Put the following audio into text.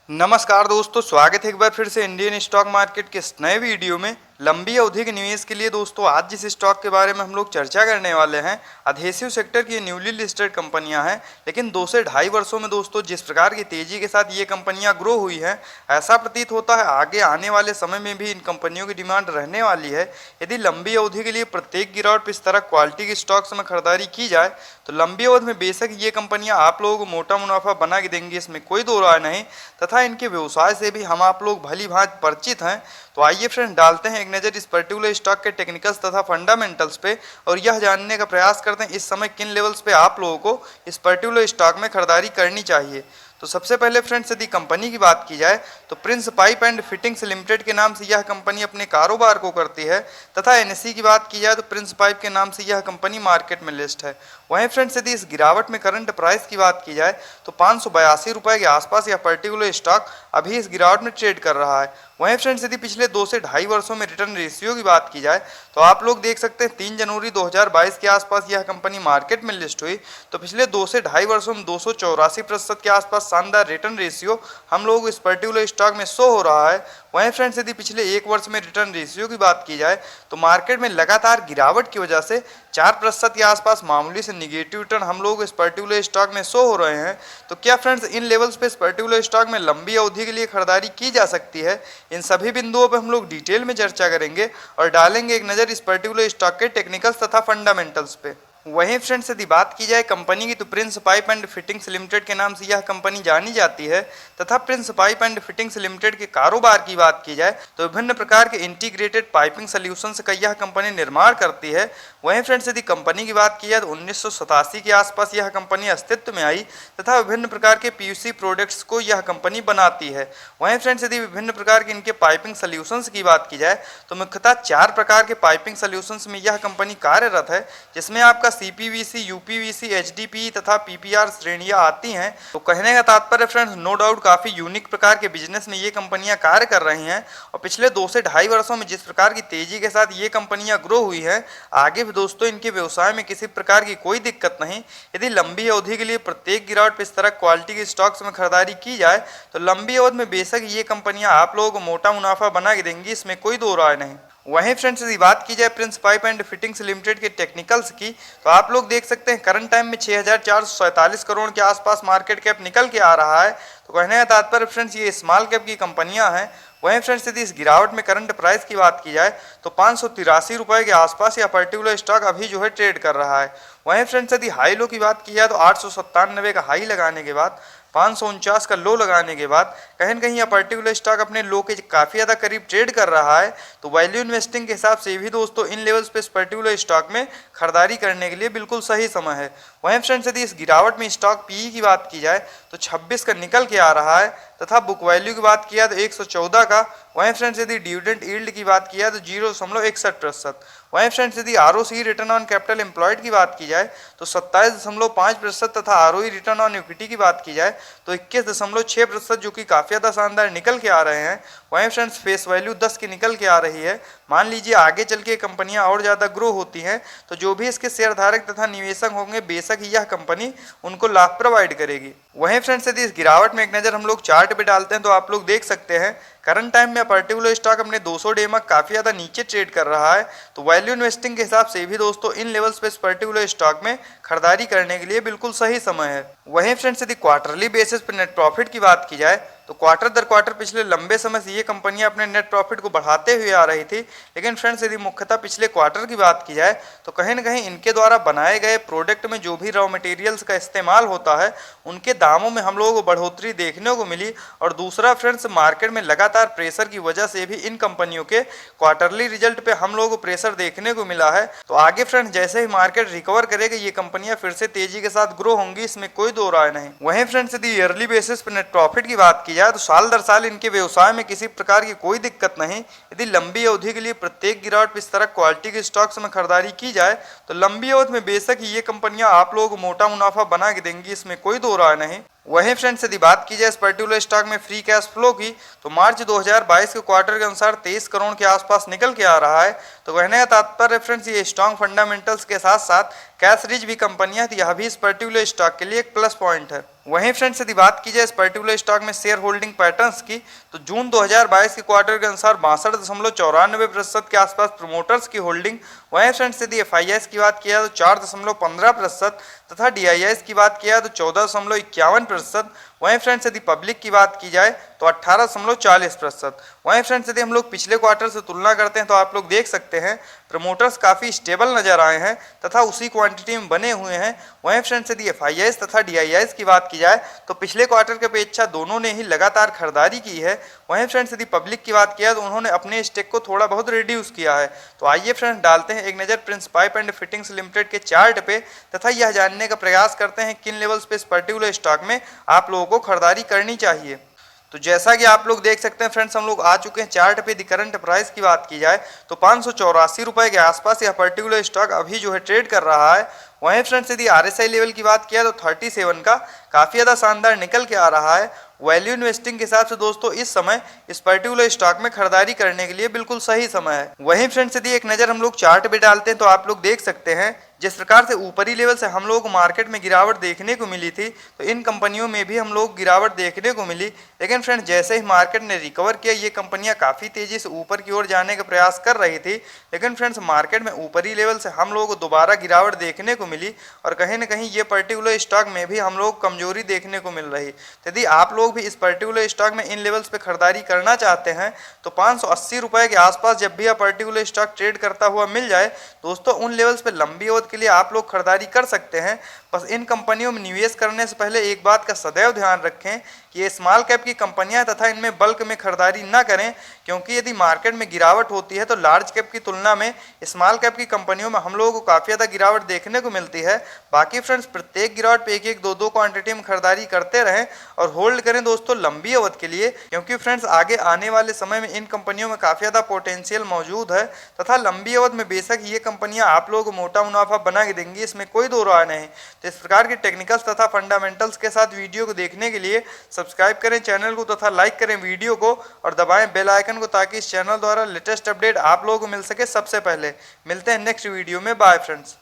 नमस्कार दोस्तों, स्वागत है एक बार फिर से इंडियन स्टॉक मार्केट के इस नए वीडियो में। लंबी अवधि के निवेश के लिए दोस्तों आज जिस स्टॉक के बारे में हम लोग चर्चा करने वाले हैं, अधेसिव सेक्टर की न्यूली लिस्टेड कंपनियां हैं। लेकिन 2 से ढाई वर्षों में दोस्तों जिस प्रकार की तेजी के साथ ये कंपनियां ग्रो हुई हैं, ऐसा प्रतीत होता है आगे आने वाले समय में भी इन कंपनियों की डिमांड रहने वाली है। यदि लंबी अवधि के लिए प्रत्येक गिरावट पर इस तरह क्वालिटी के स्टॉक्स में खरीदारी की जाए तो लंबी अवधि में बेशक ये कंपनियां आप लोगों को मोटा मुनाफा बना के देंगी, इसमें कोई दो राय नहीं। तथा इनके व्यवसाय से भी हम आप लोग भली भांति परिचित हैं। तो आइए फ्रेंड्स, डालते हैं एक नज़र इस पर्टिकुलर स्टॉक के टेक्निकल्स तथा फंडामेंटल्स पे और यह जानने का प्रयास करते हैं इस समय किन लेवल्स पे आप लोगों को इस पर्टिकुलर स्टॉक में खरीदारी करनी चाहिए। तो सबसे पहले फ्रेंड्स, यदि कंपनी की बात की जाए तो Prince pipe and fittings limited के नाम से यह कंपनी अपने कारोबार को करती है। तथा एनएसई की बात की जाए तो प्रिंस पाइप के नाम से यह कंपनी मार्केट में लिस्ट है। वहीं फ्रेंड्स, यदि इस गिरावट में करंट प्राइस की बात की जाए तो 582 रुपये के आसपास यह पर्टिकुलर स्टॉक अभी इस गिरावट में ट्रेड कर रहा है। वहीं फ्रेंड्स, यदि पिछले 2 से ढाई वर्षों में रिटर्न रेशियो की बात की जाए तो आप लोग देख सकते हैं 3 जनवरी 2022 के आसपास यह कंपनी मार्केट में लिस्ट हुई। तो पिछले 2 से ढाई वर्षों में 284% के आसपास शानदार रिटर्न रेशियो हम लोग इस पर्टिकुलर स्टॉक में शो हो रहा है। वहीं फ्रेंड्स, यदि पिछले 1 वर्ष में रिटर्न रेशियो की बात की जाए तो मार्केट में लगातार गिरावट की वजह से 4% के आसपास मामूली से निगेटिव रिटर्न हम लोग इस पर्टिकुलर स्टॉक में शो हो रहे हैं। तो क्या फ्रेंड्स, इन लेवल्स पे इस पर्टिकुलर स्टॉक में लंबी अवधि के लिए खरीदारी की जा सकती है? इन सभी बिंदुओं पर हम लोग डिटेल में चर्चा करेंगे और डालेंगे एक नज़र इस पर्टिकुलर स्टॉक के टेक्निकल्स तथा फंडामेंटल्स पे। वहीं फ्रेंड्स, यदि बात की जाए कंपनी की तो Prince pipe and fittings limited के नाम से यह कंपनी जानी जाती है। तथा Prince pipe and fittings limited के कारोबार की बात की जाए तो विभिन्न प्रकार के इंटीग्रेटेड पाइपिंग सोल्यूशंस का यह कंपनी निर्माण करती है। वहीं फ्रेंड्स, यदि कंपनी की बात की जाए तो 1987 के आसपास यह कंपनी अस्तित्व में आई तथा विभिन्न प्रकार के पीयूसी प्रोडक्ट्स को यह कंपनी बनाती है। वहीं फ्रेंड्स, यदि विभिन्न प्रकार के इनके पाइपिंग सोल्यूशंस की बात की जाए तो मुख्यतः 4 प्रकार के पाइपिंग सोल्यूशंस में यह कंपनी कार्यरत है, जिसमें आपका सीपीवीसी, यूपीवीसी, एचडीपी तथा पीपीआर श्रेणियां आती हैं। तो कहने का तात्पर्य फ्रेंड्स, नो डाउट काफी यूनिक प्रकार के बिजनेस में ये कंपनियां कार्य कर रही हैं। और पिछले 2 से ढाई वर्षों में जिस प्रकार की तेजी के साथ ये कंपनियां ग्रो हुई हैं, आगे भी दोस्तों इनके व्यवसाय में किसी प्रकार की कोई दिक्कत नहीं। यदि लंबी अवधि के लिए प्रत्येक गिरावट पर इस तरह क्वालिटी के स्टॉक्स में खरीदारी की जाए तो लंबी अवधि में बेशक ये कंपनियां आप लोगों को मोटा मुनाफा बना के देंगी, इसमें कोई दो राय नहीं। वहीं फ्रेंड्स, यदि बात की जाए Prince pipe and fittings limited के टेक्निकल्स की तो आप लोग देख सकते हैं करंट टाइम में 6447 करोड़ के आसपास मार्केट कैप निकल के आ रहा है। तो कहने का तात्पर्य फ्रेंड्स, ये स्मॉल कैप की कंपनियां हैं। वहीं फ्रेंड्स, यदि इस गिरावट में करंट प्राइस की बात की जाए तो 583 रुपये के आसपास यह पर्टिकुलर स्टॉक अभी जो है ट्रेड कर रहा है। वहीं फ्रेंड्स, यदि हाई लो की बात की जाए तो 897 का हाई लगाने के बाद 549 का लो लगाने के बाद कहीं न कहीं यह पर्टिकुलर स्टॉक अपने लो के काफ़ी ज़्यादा करीब ट्रेड कर रहा है। तो वैल्यू इन्वेस्टिंग के हिसाब से भी दोस्तों इन लेवल्स पे इस पर्टिकुलर स्टॉक में खरीदारी करने के लिए बिल्कुल सही समय है। वहीं फ्रेंड्स, यदि इस गिरावट में स्टॉक पीई की बात की जाए तो 26 का निकल के आ रहा है तथा बुक वैल्यू की बात किया तो 114 का। वहीं फ्रेंड्स, यदि डिविडेंड यील्ड की बात किया तो 0.61%। वहीं फ्रेंड्स, यदि ROC return on capital employed की बात की जाए तो 27.5% तथा आरओई रिटर्न ऑन इक्विटी की बात की जाए तो 21.6%, जो कि काफ़ी ज़्यादा शानदार निकल के आ रहे हैं। वहीं फ्रेंड्स, फेस वैल्यू 10 की निकल के आ रही है। मान लीजिए आगे चल के कंपनियां और ज़्यादा ग्रो होती हैं तो जो भी इसके शेयरधारक तथा निवेशक होंगे बेशक ही यह कंपनी उनको लाभ प्रोवाइड करेगी। वहीं फ्रेंड्स, यदि इस गिरावट में एक नज़र हम लोग चार्ट पे डालते हैं तो आप लोग देख सकते हैं करंट टाइम में पर्टिकुलर स्टॉक अपने 200 डे में काफ़ी ज़्यादा नीचे ट्रेड कर रहा है। तो वैल्यू इन्वेस्टिंग के हिसाब से भी दोस्तों इन लेवल्स पे इस पर्टिकुलर स्टॉक में खरीदारी करने के लिए बिल्कुल सही समय है। वहीं फ्रेंड्स, यदि क्वार्टरली बेसिस पर नेट प्रॉफिट की बात की जाए तो क्वार्टर दर क्वार्टर पिछले लंबे समय से ये कंपनियां अपने नेट प्रॉफिट को बढ़ाते हुए आ रही थी। लेकिन फ्रेंड्स, यदि मुख्यतः पिछले क्वार्टर की बात की जाए तो कहीं न कहीं इनके द्वारा बनाए गए प्रोडक्ट में जो भी रॉ मटेरियल्स का इस्तेमाल होता है उनके दामों में हम लोगों को बढ़ोतरी देखने को मिली। और दूसरा फ्रेंड्स, मार्केट में लगातार प्रेशर की वजह से भी इन कंपनियों के क्वार्टरली रिजल्ट पे हम लोगों को प्रेशर देखने को मिला है। तो आगे फ्रेंड्स, जैसे ही मार्केट रिकवर करेगा ये कंपनियां फिर से तेजी के साथ ग्रो होंगी, इसमें कोई दो राय नहीं। वहीं फ्रेंड्स, यदि ईयरली बेसिस पर नेट प्रॉफिट की बात की जाए तो साल दर साल इनके व्यवसाय में किसी प्रकार की कोई दिक्कत नहीं। यदि लंबी अवधि के लिए प्रत्येक गिरावट पर इस तरह क्वालिटी के स्टॉक्स में खरीदारी की जाए तो लंबी अवधि में बेशक ये कंपनियां आप लोगों को मोटा मुनाफा बना के देंगी, इसमें कोई दो राय नहीं। वहीं फ्रेंड्स यदि बात की जाए इस पर्टिकुलर स्टॉक में फ्री कैश फ्लो की, तो मार्च 2022 के क्वार्टर के अनुसार 23 करोड़ के आसपास निकल के आ रहा है। तो कहने का तात्पर्य फ्रेंड्स ये स्ट्रॉन्ग फंडामेंटल्स के साथ साथ कैश रिच भी कंपनियां, यह भी इस पर्टिकुलर स्टॉक के लिए एक प्लस पॉइंट है। वहीं फ्रेंड्स यदि बात की जाए इस पर्टिकुलर स्टॉक में शेयर होल्डिंग पैटर्न्स की, तो जून 2022 के क्वार्टर के अनुसार 62.94% के आसपास प्रमोटर्स की होल्डिंग। वहीं फ्रेंड्स यदि FIIs की बात किया तो 4.15% तथा DIIs की बात किया तो 14.51%। वहीं फ्रेंड्स यदि पब्लिक की बात की जाए तो 18.40%। वहीं फ्रेंड्स यदि हम लोग पिछले क्वार्टर से तुलना करते हैं तो आप लोग देख सकते हैं प्रमोटर्स काफ़ी स्टेबल नजर आए हैं तथा उसी क्वांटिटी में बने हुए हैं। वहीं फ्रेंड्स यदि FIIs तथा DIIs की बात की जाए तो पिछले क्वार्टर की अपेक्षा दोनों ने ही लगातार खरीदारी की है। वहीं फ्रेंड्स यदि पब्लिक की बात किया तो उन्होंने अपने स्टेक को थोड़ा बहुत रिड्यूस किया है। तो आइए फ्रेंड्स डालते हैं एक नज़र Prince pipe and fittings limited के चार्ट पे तथा यह जानने का प्रयास करते हैं किन लेवल्स पे इस पर्टिकुलर स्टॉक में आप लोगों को खरीदारी करनी चाहिए। तो जैसा कि आप लोग देख सकते हैं फ्रेंड्स, हम लोग आ चुके हैं चार्ट पे। दी करंट प्राइस की बात की जाए तो 584 रुपए के आसपास यह पर्टिकुलर स्टॉक अभी जो है ट्रेड कर रहा है। वहीं फ्रेंड्स यदि RSI लेवल की बात किया तो 37 का काफ़ी ज़्यादा शानदार निकल के आ रहा है। वैल्यू इन्वेस्टिंग के हिसाब से दोस्तों इस समय इस पर्टिकुलर स्टॉक में खरीदारी करने के लिए बिल्कुल सही समय है। वहीं फ्रेंड्स यदि एक नज़र हम लोग चार्ट पे डालते हैं तो आप लोग देख सकते हैं जिस प्रकार से ऊपरी लेवल से हम लोगों को मार्केट में गिरावट देखने को मिली थी, तो इन कंपनियों में भी हम लोग गिरावट देखने को मिली। लेकिन फ्रेंड्स जैसे ही मार्केट ने रिकवर किया, ये कंपनियां काफ़ी तेज़ी से ऊपर की ओर जाने का प्रयास कर रही थी। लेकिन फ्रेंड्स मार्केट में ऊपरी लेवल से हम लोगों को दोबारा गिरावट देखने को मिली और कहीं ना कहीं ये पर्टिकुलर स्टॉक में भी हम लोग कमजोरी देखने को मिल रही। यदि आप लोग भी इस पर्टिकुलर स्टॉक में इन लेवल्स पे खरीदारी करना चाहते हैं तो 580 रुपए के आसपास जब भी यह पर्टिकुलर स्टॉक ट्रेड करता हुआ मिल जाए दोस्तों, उन लेवल्स पे लंबी अवधि के लिए आप लोग खरीदारी कर सकते हैं। बस इन कंपनियों में निवेश करने से पहले एक बात का सदैव ध्यान रखें कि ये स्मॉल कैप की कंपनियां तथा इनमें बल्क में खरीदारी ना करें, क्योंकि यदि मार्केट में गिरावट होती है तो लार्ज कैप की तुलना में स्मॉल कैप की कंपनियों में हम लोगों को काफ़ी ज़्यादा गिरावट देखने को मिलती है। बाकी फ्रेंड्स प्रत्येक गिरावट पे एक दो क्वांटिटी में खरीदारी करते रहें और होल्ड करें दोस्तों लंबी अवधि के लिए, क्योंकि फ्रेंड्स आगे आने वाले समय में इन कंपनियों में काफ़ी ज़्यादा पोटेंशियल मौजूद है तथा लंबी अवधि में बेशक ये कंपनियां आप लोगों को मोटा मुनाफा बना के देंगी, इसमें कोई दो राय नहीं। तो इस प्रकार के टेक्निकल्स तथा फंडामेंटल्स के साथ वीडियो को देखने के लिए सब्सक्राइब करें चैनल को तथा लाइक करें वीडियो को और दबाएं बेल आइकन को, ताकि इस चैनल द्वारा लेटेस्ट अपडेट आप लोगों को मिल सके सबसे पहले। मिलते हैं नेक्स्ट वीडियो में। Bye friends.